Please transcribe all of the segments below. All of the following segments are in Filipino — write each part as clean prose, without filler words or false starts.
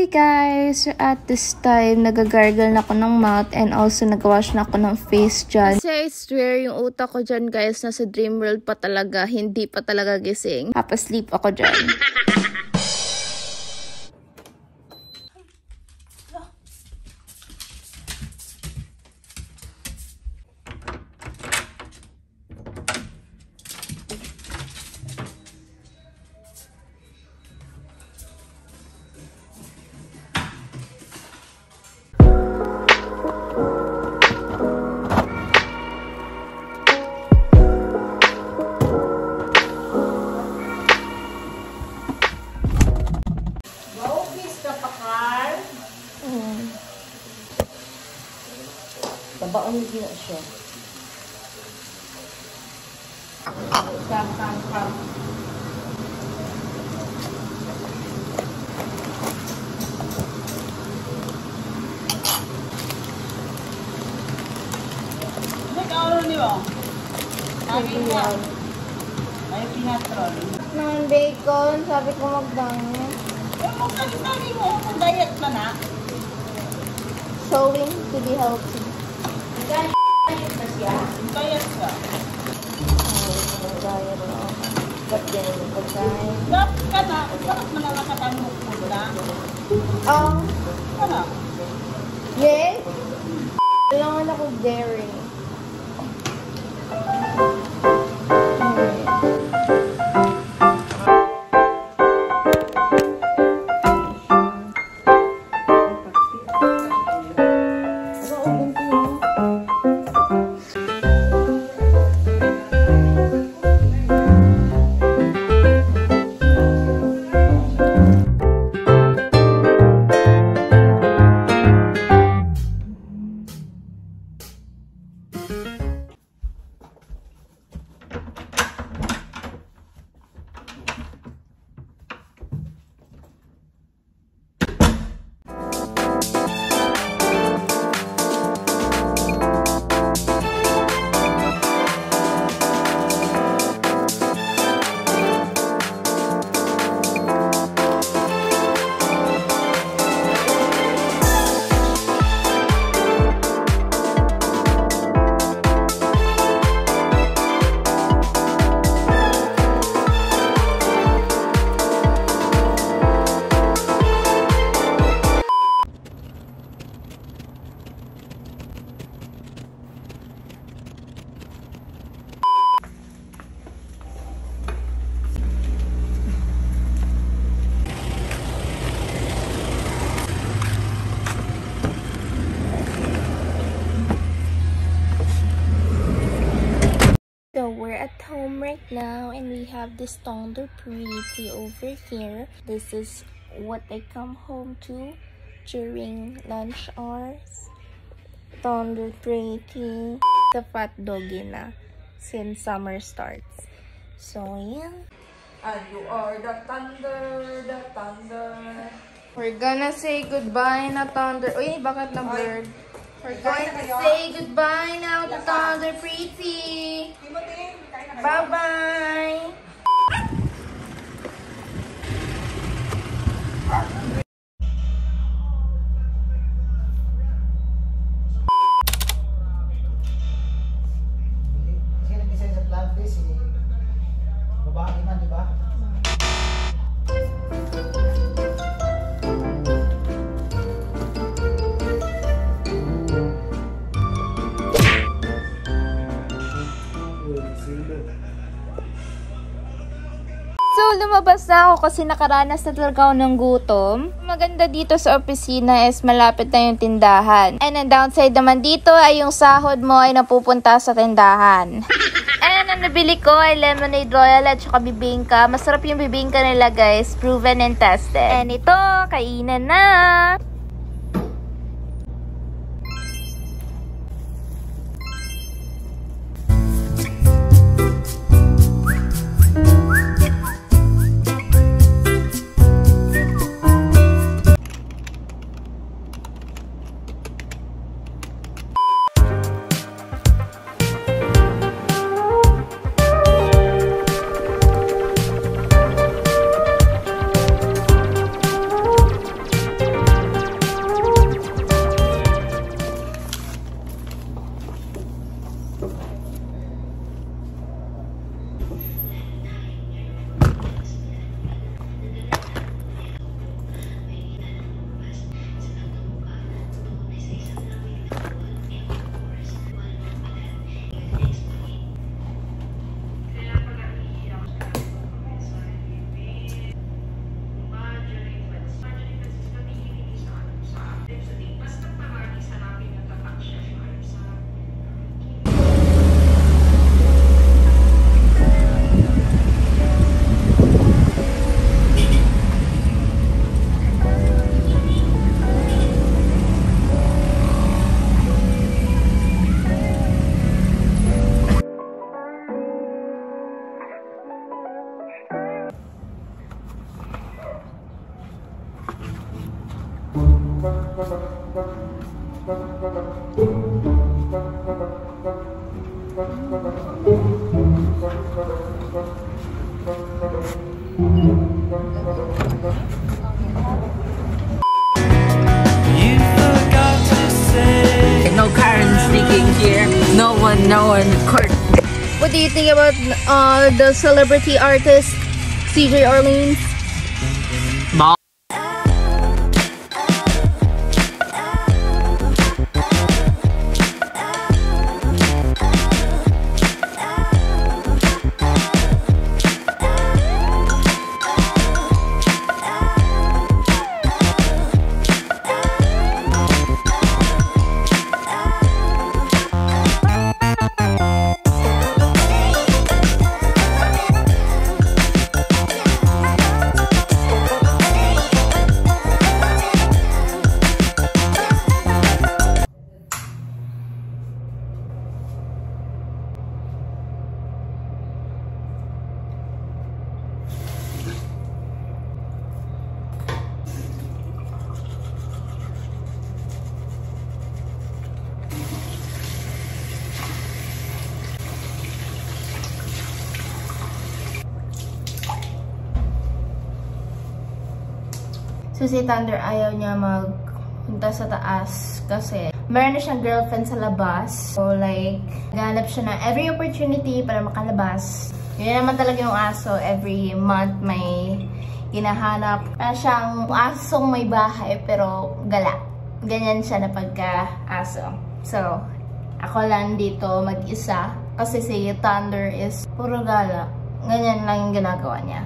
guys! So at this time, nagagargle na ako ng mouth and also nagawash na ako ng face dyan. Kasi I swear, yung utak ko dyan guys, nasa dream world pa talaga, hindi pa talaga gising. Papasleep ako dyan. Babaon mo gina siya. Kam. Nag-auro niyo? Sabi niya. Ay, pinatron. Ng bacon, sabi ko magdami. Eh, magkali-tali mo. Mag-diet ka na. Showing to be healthy. Diet na siya? Diet ka. Diet na ako. Ba't ganun yung pagkain? Dapat ka na. Bakit manalakatan mo po na? Ano? Yes? Kailangan ako dairy. So we're at home right now and we have this Thunder Pretty over here. This is what I come home to during lunch hours. Thunder Pretty. The fat doggy na since summer starts. So yeah. And you are the thunder, the thunder. We're gonna say goodbye na Thunder. Uy, bakit na bird? We're going to say goodbye now to Thunder Pretty. Bye-bye. Kasi nag-design sa plant base, babae man, di ba? So, lumabas na ako kasi nakaranas na talaga ako ng gutom. Maganda dito sa opisina is malapit na yung tindahan. And ang downside naman dito ay yung sahod mo ay napupunta sa tindahan. And ang nabili ko ay lemonade royal at saka bibingka. Masarap yung bibingka nila guys. Proven and tested. And ito, kainan na! No Karen speaking here. No one court. What do you think about the celebrity artist CJ Orleans? So si Thunder ayaw niya magpunta sa taas kasi meron na siyang girlfriend sa labas. So like, naghanap siya na every opportunity para makalabas. Yun naman talaga yung aso. Every month may hinahanap. Para siyang asong may bahay pero gala. Ganyan siya na pagka-aso. So, ako lang dito mag-isa kasi si Thunder is puro gala. Ganyan lang yung ginagawa niya.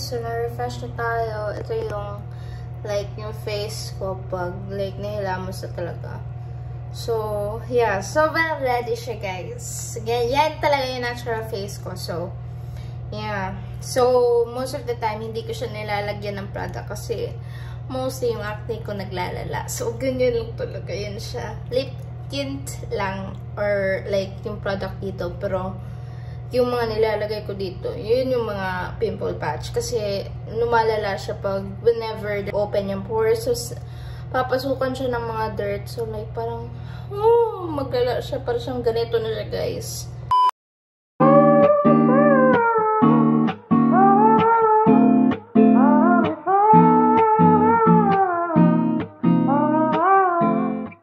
So, na-refresh na tayo. Ito yung, like, yung face ko pag, like, nahilamos na talaga. So, yeah. So, well, ready siya, guys. Yan talaga yung natural face ko. So, yeah. So, most of the time, hindi ko siya nilalagyan ng product kasi mostly yung acne ko naglalala. So, ganyan lang talaga. Yan siya. Lip tint lang or, like, yung product dito. Pero, yung mga nilalagay ko dito, yun yung mga pimple patch. Kasi, lumalala siya pag whenever open yung pores. So, papasukan siya ng mga dirt. So, like, parang, oh, maglala siya. Parang siyang ganito na siya, guys.